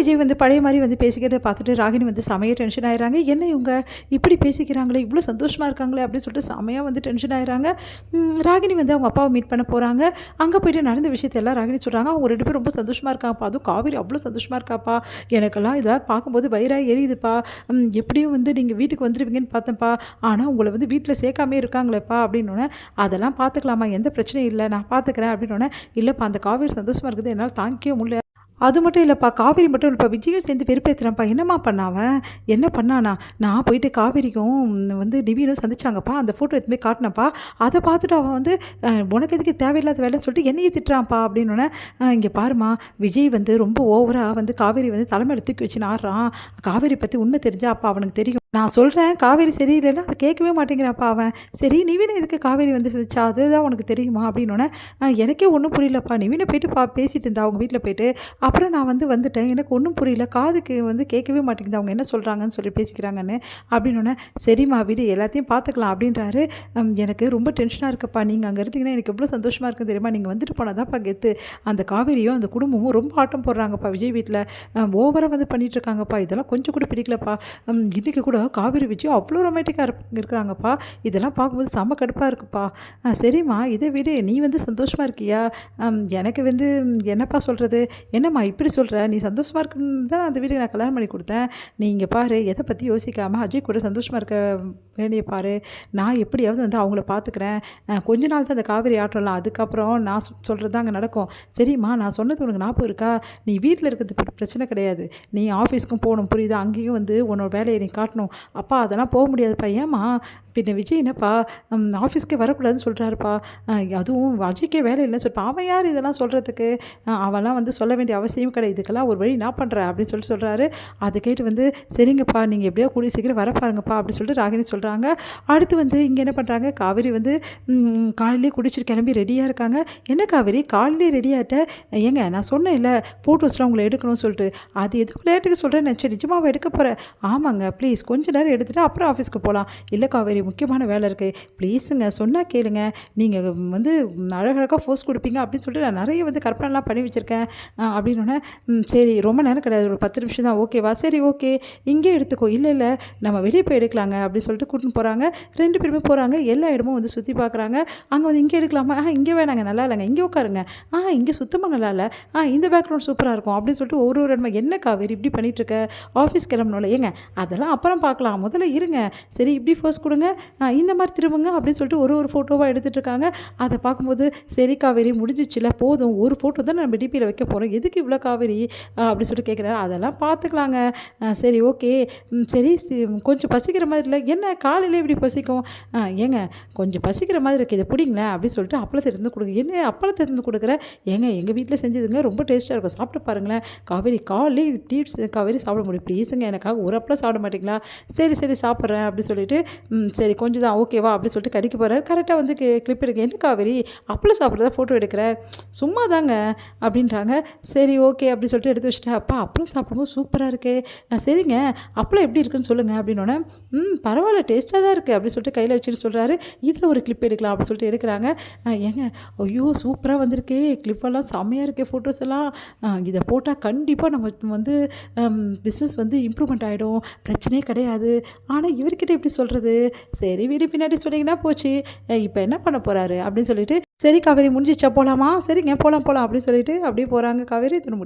விஜய் வந்து பழைய மாதிரி வந்து பேசிக்கிறத பார்த்துட்டு ராகினி வந்து செமையாக டென்ஷன் ஆயிடுறாங்க. என்ன இவங்க இப்படி பேசிக்கிறாங்களே, இவ்வளோ சந்தோஷமாக இருக்காங்களே அப்படின்னு சொல்லிட்டு செமையாக வந்து டென்ஷன் ஆயிடுறாங்க. ராகினி வந்து அவங்க அப்பாவை மீட் பண்ண போகிறாங்க. அங்கே போய்ட்டு நடந்த விஷயத்தை எல்லாம் ராகினி சொல்கிறாங்க. அவங்க 2 பேரும் ரொம்ப சந்தோஷமாக இருக்காங்கப்பா, அதுவும் காவேரி அவ்வளோ சந்தோஷமாக இருக்காப்பா, எனக்கெல்லாம் இதெல்லாம் பார்க்கும்போது வயிறாக எரியுதுப்பா, எப்படியும் வந்து நீங்கள் வீட்டுக்கு வந்துடுவீங்கன்னு பார்த்தேன்ப்பா, ஆனால் உங்களை வந்து வீட்டில் சேர்க்காமே இருக்காங்களேப்பா அப்படின்னோடனே, அதெல்லாம் பார்த்துக்கலாமா, எந்த பிரச்சனையும் இல்லை, நான் பார்த்துக்கிறேன் அப்படின்னோடனே, இல்லைப்பா அந்த காவேரி சந்தோஷமாக இருக்குது என்னால் தாங்கிக்கவே முடியல. அது மட்டும் இல்லைப்பா, காவேரி மட்டும் இல்லைப்பா, விஜயும் சேர்ந்து வெறுப்பேற்றுறான்ப்பா. என்னம்மா பண்ணாவன், என்ன பண்ணானா, நான் போயிட்டு காவேரிக்கும் வந்து நிவினும் சந்திச்சாங்கப்பா, அந்த ஃபோட்டோ எடுத்துமே காட்டினப்பா, அதை பார்த்துட்டு அவன் வந்து உனக்கு எதுக்கு தேவையில்லாத வேலைன்னு சொல்லிட்டு என்னையே திட்டுறான்ப்பா அப்படின்னோடனே, இங்கே பாருமா, விஜய் வந்து ரொம்ப ஓவராக வந்து காவேரி வந்து தலைமையில தூக்கி வச்சு ஆடுறான், காவேரி பற்றி உண்மை தெரிஞ்சா அப்பா அவனுக்கு தெரியும், நான் சொல்கிறேன் காவேரி சரியில்லைன்னா அதை கேட்கவே மாட்டேங்கிறாப்பா அவன், சரி நிவினை எதுக்கு காவேரி வந்து சந்திச்சா அதுதான் உனக்கு தெரியுமா அப்படின்னோடனே, எனக்கே ஒன்றும் புரியலப்பா, நிவினை போயிட்டு பேசிட்டு இருந்தா அவங்க வீட்டில் போயிட்டு, அப்புறம் நான் வந்துட்டேன், எனக்கு ஒன்றும் புரியல, காதுக்கு வந்து கேட்கவே மாட்டேங்குது அவங்க என்ன சொல்கிறாங்கன்னு சொல்லி பேசிக்கிறாங்கன்னு அப்படின்னோடனே, சரிம்மா வீடு எல்லாத்தையும் பார்த்துக்கலாம் அப்படின்றாரு. எனக்கு ரொம்ப டென்ஷனாக இருக்கப்பா, நீங்கள் அங்கே இருந்தீங்கன்னா எனக்கு எவ்வளோ சந்தோஷமாக இருக்குது தெரியுமா, நீங்கள் வந்துட்டு போனாதான்ப்பா கெத்து, அந்த காவேரியும் அந்த குடும்பமும் ரொம்ப ஆட்டம் போடுறாங்கப்பா விஜய் வீட்டில், ஓவராக வந்து பண்ணிகிட்டு இருக்காங்கப்பா, இதெல்லாம் கொஞ்சம் கூட பிடிக்கலப்பா, இன்றைக்கி கூட காவேரி விஜய் அவ்வளோ ரொமான்டிக்காக இருக்கிறாங்கப்பா, இதெல்லாம் பார்க்கும்போது செம்ம கடுப்பாக இருக்குப்பா, சரிம்மா இதை விட நீ வந்து சந்தோஷமாக இருக்கியா, எனக்கு வந்து என்னப்பா சொல்கிறது, என்னம்மா இப்படி சொல்கிற, நீ சந்தோஷமாக இருக்குன்னு தான் அந்த வீட்டுக்கு நான் கல்யாணம் பண்ணி கொடுத்தேன், நீங்கள் பாரு எதை பற்றி யோசிக்காமல் அஜய் கூட சந்தோஷமாக இருக்க வேண்டிய பாரு, நான் எப்படியாவது வந்து அவங்கள பார்த்துக்கிறேன், கொஞ்ச நாள் தான் அந்த காவேரி ஆட்டம்லாம், அதுக்கப்புறம் நான் சொல்கிறது தான் அங்கே நடக்கும், சரிம்மா நான் சொன்னது உனக்கு ஞாபகம் இருக்கா, நீ வீட்டில் இருக்கிறது பிரச்சனை கிடையாது, நீ ஆஃபீஸ்க்கும் போகணும் புரியுதா, அங்கேயும் வந்து உன்னோட வேலையை நீ காட்டணும், அப்பா அதெல்லாம் போக முடியாதுப்பா, ஏம்மா பின்ன விஜய் என்னப்பா ஆஃபீஸ்க்கே வரக்கூடாதுன்னு சொல்கிறாருப்பா, அதுவும் அஜய்க்கே வேலை இல்லைன்னு சொல்லிப்பா, அவன் யார் இதெல்லாம் சொல்கிறதுக்கு, அவெல்லாம் வந்து சொல்ல வேண்டிய அவசியம் கிடையாது, இதுக்கெல்லாம் ஒரு வழி நான் பண்ணுறேன் அப்படின்னு சொல்கிறாரு. அதை கேட்டு வந்து சரிங்கப்பா நீங்கள் எப்படியோ கூடிய சீக்கிரம் வர பாருங்கப்பா அப்படின்னு சொல்லிட்டு ராகினி சொல்கிறாங்க. அடுத்து வந்து இங்கே என்ன பண்ணுறாங்க, காவேரி வந்து காலையிலே குடிச்சிட்டு கிளம்பி ரெடியாக இருக்காங்க. என்ன காவேரி காலையிலே ரெடியாகிட்ட, ஏங்க நான் சொன்னேன் இல்லை ஃபோட்டோஸ்லாம் உங்களை எடுக்கணும்னு சொல்லிட்டு, அது எதுவும் விளையாட்டுக்கு சொல்கிறேன் நினச்சி நிஜமாவை எடுக்க போகிறேன், ஆமாங்க ப்ளீஸ் கொஞ்சம் நேரம் எடுத்துகிட்டு அப்புறம் ஆஃபீஸ்க்கு போகலாம், இல்லை காவேரி முக்கியமான வேலை இருக்குது ப்ளீஸுங்க சொன்னால் கேளுங்க, நீங்கள் வந்து அழகழகாக ஃபோர்ஸ் கொடுப்பீங்க அப்படின்னு சொல்லிட்டு நான் நிறைய வந்து கற்பனைலாம் பண்ணி வச்சுருக்கேன் அப்படின்னோடனே, சரி ரொம்ப நேரம் கிடையாது ஒரு 10 நிமிஷம் தான், ஓகேவா, சரி ஓகே இங்கே எடுத்துக்கோ, இல்லை நம்ம வெளியே போய் எடுக்கலாங்க அப்படின்னு சொல்லிட்டு கூட்டின்னு போகிறாங்க. 2 பேருமே போகிறாங்க, எல்லா இடமும் வந்து சுற்றி பார்க்குறாங்க. அங்கே வந்து இங்கே எடுக்கலாமா, இங்கே வேணாங்க நல்லா இல்லைங்க, இங்கே உட்காருங்க, இங்கே சுத்தமாக நல்லா இல்லை, இந்த பேக்ரவுண்ட் சூப்பராக இருக்கும் அப்படின்னு சொல்லிட்டு ஒரு இடமா, என்ன காவேரி இப்படி பண்ணிகிட்ருக்க, ஆஃபீஸ் கிளம்பணும்ல, ஏங்க அதெல்லாம் அப்புறம் பார்க்கலாம் முதல்ல இருங்க, சரி இப்படி ஃபோர்ஸ் கொடுங்க, இந்த மாதிரி திரும்புங்க அப்படின்னு சொல்லிட்டு ஒரு ஃபோட்டோவாக எடுத்துகிட்டு இருக்காங்க. அதை பார்க்கும்போது சரி காவேரி முடிஞ்சிச்சுல போதும், ஒரு ஃபோட்டோ தான் நம்ம டிபியில் வைக்க போகிறோம், எதுக்கு இவ்வளோ காவேரி அப்படின்னு சொல்லிட்டு கேட்குறாரு. அதெல்லாம் பார்த்துக்கலாங்க, சரி ஓகே, சரி கொஞ்சம் பசிக்கிற மாதிரி இல்லை, என்ன காலையிலே இப்படி பசிக்கும், ஏங்க கொஞ்சம் பசிக்கிற மாதிரி இருக்குது இதை பிடிங்களேன் அப்படின்னு சொல்லிட்டு அப்பளத்தை இருந்து கொடுங்க, என்ன அப்பளத்தை இருந்து கொடுக்குற, ஏங்க எங்கள் வீட்டில் செஞ்சதுங்க ரொம்ப டேஸ்ட்டாக இருக்கும் சாப்பிட்டு பாருங்களேன், காவேரி காலையிலே டீட்ஸ் காவேரி சாப்பிட முடியும் ப்ளீஸுங்க எனக்காக ஒரு அப்பளம் சாப்பிட மாட்டிங்களா, சரி சாப்பிட்றேன் அப்படின்னு சொல்லிட்டு, சரி கொஞ்சம் தான் ஓகேவா அப்படின்னு சொல்லிட்டு கடிக்க போகிறார். கரெக்டாக வந்து கிளிப் எடுக்க, என்ன காவேரி அப்பளம் சாப்பிட்றதா ஃபோட்டோ எடுக்கிற, சும்மா தாங்க அப்படின்றாங்க. சரி ஓகே அப்படி சொல்லிட்டு எடுத்து வச்சுட்டேன். அப்பா அப்பளம் சாப்பிடும்போது சூப்பராக இருக்கே, சரிங்க அப்பளம் எப்படி இருக்குன்னு சொல்லுங்கள் அப்படின்னோடனே, பரவாயில்ல டேஸ்ட்டாக தான் இருக்குது அப்படின்னு சொல்லிட்டு கையில் வச்சுட்டு சொல்கிறாரு. இதில் ஒரு கிளிப் எடுக்கலாம் அப்படின்னு சொல்லிட்டு எடுக்கிறாங்க. ஏங்க ஐயோ சூப்பராக வந்திருக்கே, கிளிப்பெல்லாம் செம்மையாக இருக்கே, ஃபோட்டோஸ் எல்லாம், இதை போட்டால் கண்டிப்பாக நம்ம வந்து பிஸ்னஸ் வந்து இம்ப்ரூவ்மெண்ட் ஆகிடும், பிரச்சனையே கிடையாது, ஆனால் இவர்கிட்ட எப்படி சொல்கிறது, சரி வீடு பின்னாடி சொன்னீங்கன்னா போச்சு, இப்போ என்ன பண்ண போகிறாரு அப்படின்னு சொல்லிட்டு, சரி காவேரி முடிஞ்சிச்சா போகலாமா, சரிங்க போகலாம் அப்படின்னு சொல்லிட்டு அப்படியே போகிறாங்க காவேரி.